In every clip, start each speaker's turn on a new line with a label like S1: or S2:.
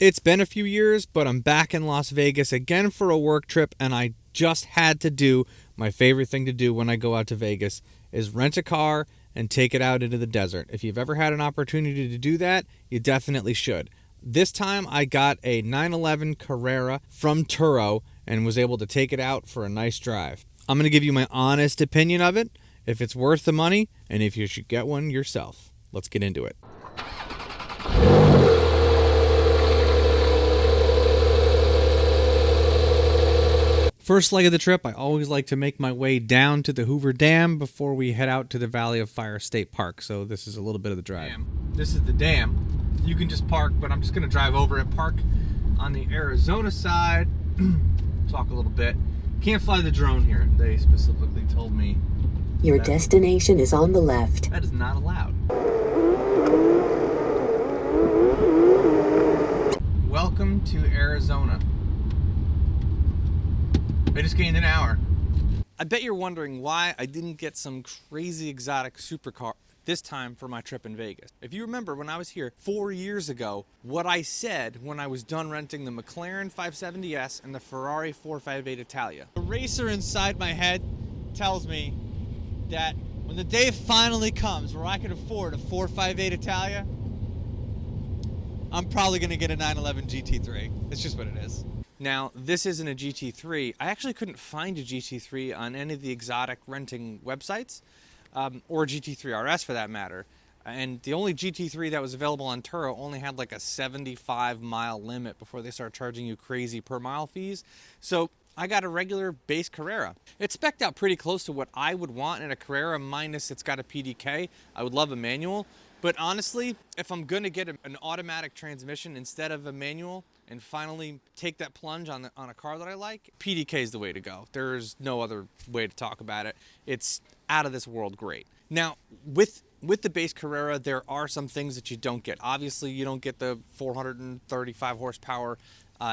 S1: It's been a few years, but I'm back in Las Vegas again for a work trip, and I just had to do my favorite thing to do when I go out to Vegas is rent a car and take it out into the desert. If you've ever had an opportunity to do that, you definitely should. This time I got a 911 Carrera from Turo and was able to take it out for a nice drive. I'm going to give you my honest opinion of it, if it's worth the money, and if you should get one yourself. Let's get into it. First leg of the trip, I always like to make my way down to the Hoover Dam before we head out to the Valley of Fire State Park. So this is a little bit of the drive. This is the dam. You can just park, but I'm just going to drive over it, park on the Arizona side, talk a little bit. Can't fly the drone here. They specifically told me
S2: your destination is on the left.
S1: That is not allowed. Welcome to Arizona. I just gained an hour. I bet you're wondering why I didn't get some crazy exotic supercar this time for my trip in Vegas. If you remember when I was here 4 years ago, what I said when I was done renting the McLaren 570S and the Ferrari 458 Italia. The racer inside my head tells me that when the day finally comes where I can afford a 458 Italia, I'm probably gonna get a 911 GT3. It's just what it is. Now, this isn't a GT3. I actually couldn't find a GT3 on any of the exotic renting websites, or GT3 RS for that matter. And the only GT3 that was available on Turo only had like a 75-mile limit before they start charging you crazy per mile fees. So I got a regular base Carrera. It's spec'd out pretty close to what I would want in a Carrera, minus it's got a PDK. I would love a manual. But honestly, if I'm gonna get an automatic transmission instead of a manual and finally take that plunge on a car that I like, PDK is the way to go. There's no other way to talk about it. It's out of this world great. Now, with the base Carrera, there are some things that you don't get. Obviously, you don't get the 435 horsepower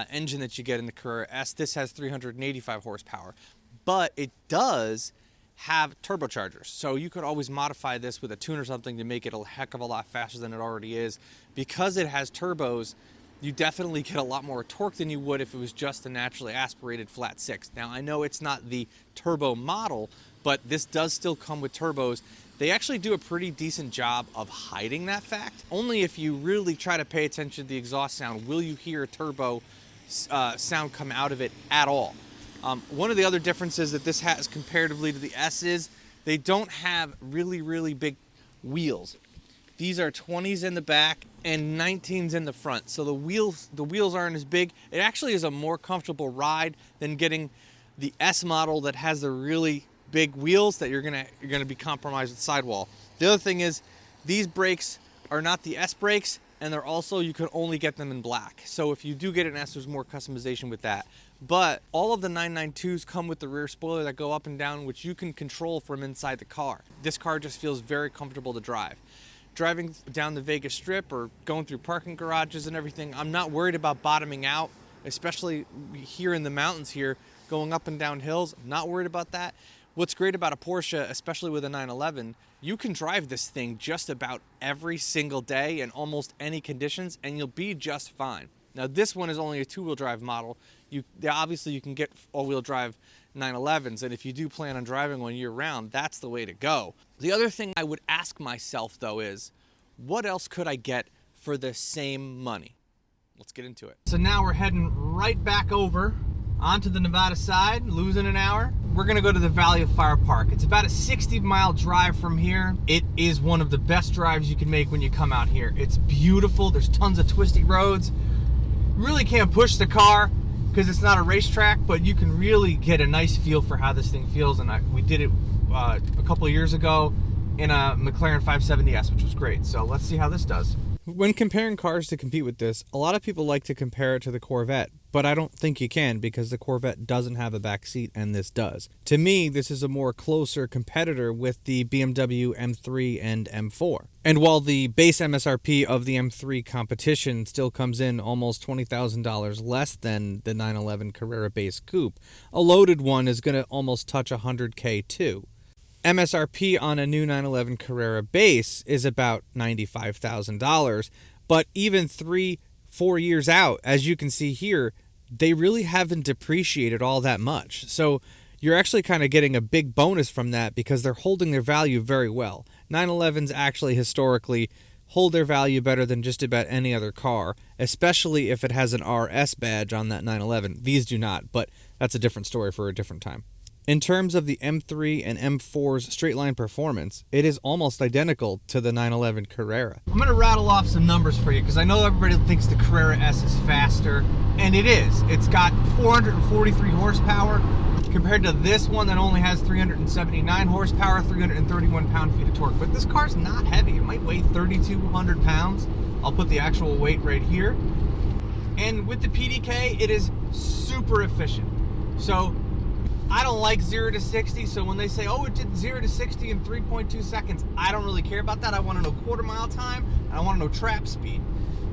S1: engine that you get in the Carrera S. This has 385 horsepower, but it does have turbochargers. So you could always modify this with a tune or something to make it a heck of a lot faster than it already is. Because it has turbos, you definitely get a lot more torque than you would if it was just a naturally aspirated flat six. Now, I know it's not the turbo model, but this does still come with turbos. They actually do a pretty decent job of hiding that fact. Only if you really try to pay attention to the exhaust sound will you hear a turbo sound come out of it at all. One of the other differences that this has comparatively to the S is they don't have really big wheels. These are 20s in the back and 19s in the front. So the wheels aren't as big. It actually is a more comfortable ride than getting the S model that has the really big wheels that you're gonna be compromised with sidewall. The other thing is these brakes are not the S brakes, and they're also, you can only get them in black. So if you do get an S, there's more customization with that. But all of the 992s come with the rear spoiler that go up and down, which you can control from inside the car. This car just feels very comfortable to drive. Driving down the Vegas Strip or going through parking garages and everything, I'm not worried about bottoming out, especially here in the mountains here, going up and down hills. I'm not worried about that. What's great about a Porsche, especially with a 911, you can drive this thing just about every single day in almost any conditions, and you'll be just fine. Now, this one is only a two-wheel drive model. Obviously, you can get all-wheel drive 911s, and if you do plan on driving one year-round, that's the way to go. The other thing I would ask myself, though, is what else could I get for the same money? Let's get into it. So now we're heading right back over onto the Nevada side, losing an hour. We're gonna go to the Valley of Fire Park. It's about a 60-mile drive from here. It is one of the best drives you can make when you come out here. It's beautiful. There's tons of twisty roads. Really can't push the car because it's not a racetrack, but you can really get a nice feel for how this thing feels. And we did it a couple of years ago in a McLaren 570S, which was great. So let's see how this does. When comparing cars to compete with this, a lot of people like to compare it to the Corvette, but I don't think you can because the Corvette doesn't have a back seat and this does. To me, this is a more closer competitor with the BMW M3 and M4. And while the base MSRP of the M3 competition still comes in almost $20,000 less than the 911 Carrera base coupe, a loaded one is going to almost touch $100K too. MSRP on a new 911 Carrera base is about $95,000, but even 3 4 years out, as you can see here, they really haven't depreciated all that much. So you're actually kind of getting a big bonus from that because they're holding their value very well. 911s actually historically hold their value better than just about any other car, especially if it has an RS badge on that 911. These do not, but that's a different story for a different time. In terms of the M3 and M4's straight line performance, it is almost identical to the 911 Carrera. I'm going to rattle off some numbers for you because I know everybody thinks the Carrera S is faster, and it is. It's got 443 horsepower compared to this one that only has 379 horsepower, 331 pound-feet of torque. But this car's not heavy. It might weigh 3,200 pounds. I'll put the actual weight right here. And with the PDK, it is super efficient. So I don't like 0 to 60, so when they say, oh, it did 0 to 60 in 3.2 seconds, I don't really care about that. I want to know quarter-mile time, and I want to know trap speed.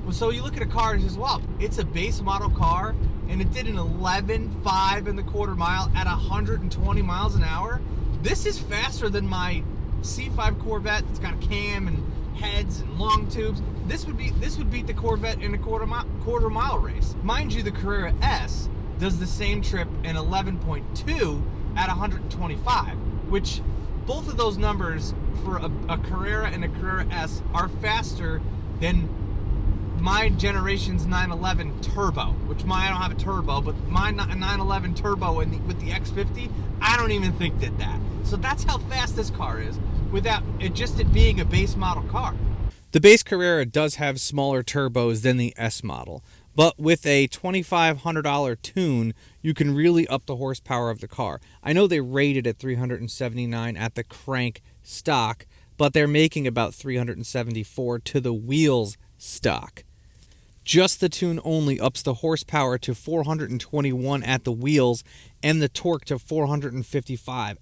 S1: Well, so you look at a car and says, wow, it's a base model car, and it did an 11.5 in the quarter mile at 120 miles an hour. This is faster than my C5 Corvette that's got a cam and heads and long tubes. This would beat the Corvette in a quarter mile race. Mind you, the Carrera S does the same trip in 11.2 at 125, which both of those numbers for a Carrera and a Carrera S are faster than my generation's 911 Turbo, which I don't have a turbo, but my 911 Turbo with the X50, I don't even think did that. So that's how fast this car is without it being a base model car. The base Carrera does have smaller turbos than the S model, but with a $2,500 tune, you can really up the horsepower of the car. I know they rated at 379 at the crank stock, but they're making about 374 to the wheels stock. Just the tune only ups the horsepower to 421 at the wheels and the torque to 455.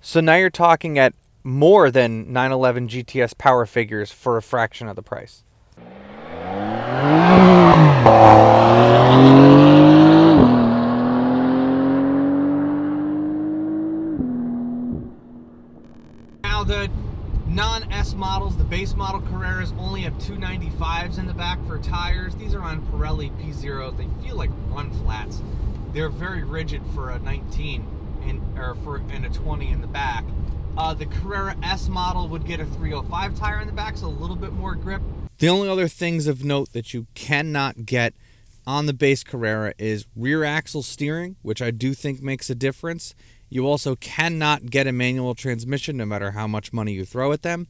S1: So now you're talking at more than 911 GTS power figures for a fraction of the price. Now the non-S models, the base model Carreras only have 295s in the back for tires. These are on Pirelli P0s. They feel like run flats. They're very rigid for a 19 and a 20 in the back. The Carrera S model would get a 305 tire in the back, so a little bit more grip. The only other things of note that you cannot get on the base Carrera is rear axle steering, which I do think makes a difference. You also cannot get a manual transmission no matter how much money you throw at them.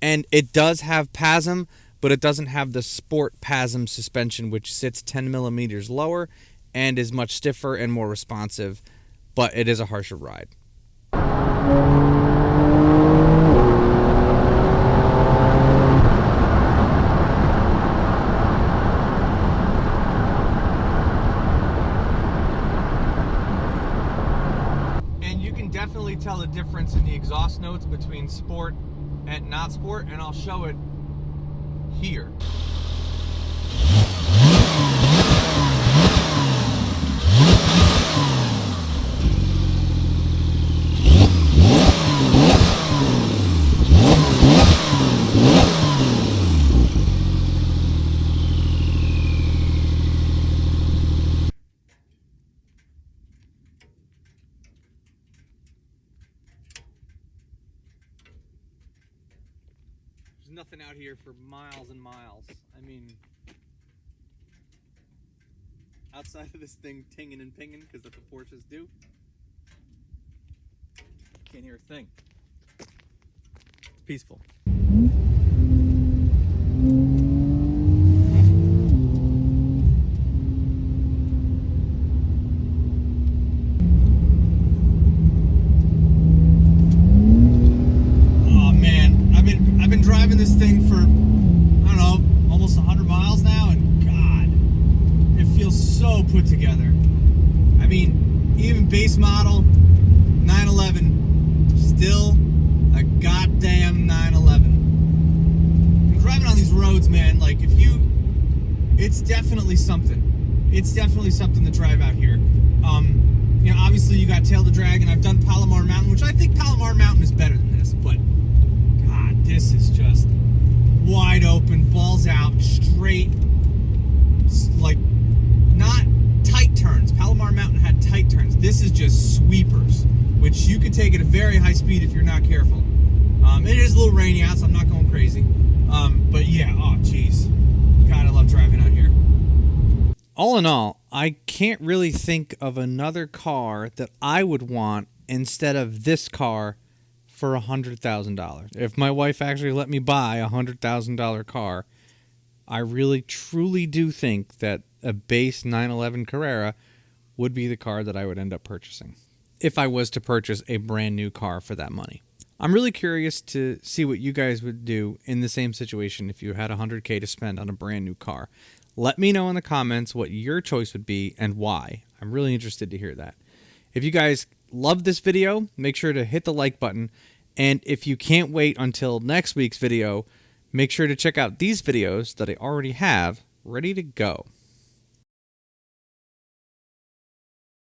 S1: And it does have PASM, but it doesn't have the Sport PASM suspension, which sits 10 millimeters lower and is much stiffer and more responsive, but it is a harsher ride. Definitely tell the difference in the exhaust notes between sport and not sport, and I'll show it here. Nothing out here for miles and miles. I mean, outside of this thing tinging and pinging, because that's what Porsches do, can't hear a thing. It's peaceful. Driving this thing for, I don't know, almost 100 miles now, and God, it feels so put together. I mean, even base model 911, still a goddamn 911. Driving on these roads, man, like it's definitely something. It's definitely something to drive out here. You know, obviously you got Tail to Drag, and I've done Palomar Mountain, which I think Palomar Mountain is better than this, but this is just wide open, balls out, straight like not tight turns. Palomar Mountain had tight turns. This is just sweepers, which you could take at a very high speed if you're not careful. It is a little rainy out, so I'm not going crazy. But yeah, oh jeez, God, I love driving out here. All in all, I can't really think of another car that I would want instead of this car for $100,000. If my wife actually let me buy a $100,000 car, I really truly do think that a base 911 Carrera would be the car that I would end up purchasing if I was to purchase a brand new car for that money. I'm really curious to see what you guys would do in the same situation if you had $100K to spend on a brand new car. Let me know in the comments what your choice would be and why. I'm really interested to hear that. If you guys love this video, make sure to hit the like button. And if you can't wait until next week's video, make sure to check out these videos that I already have ready to go.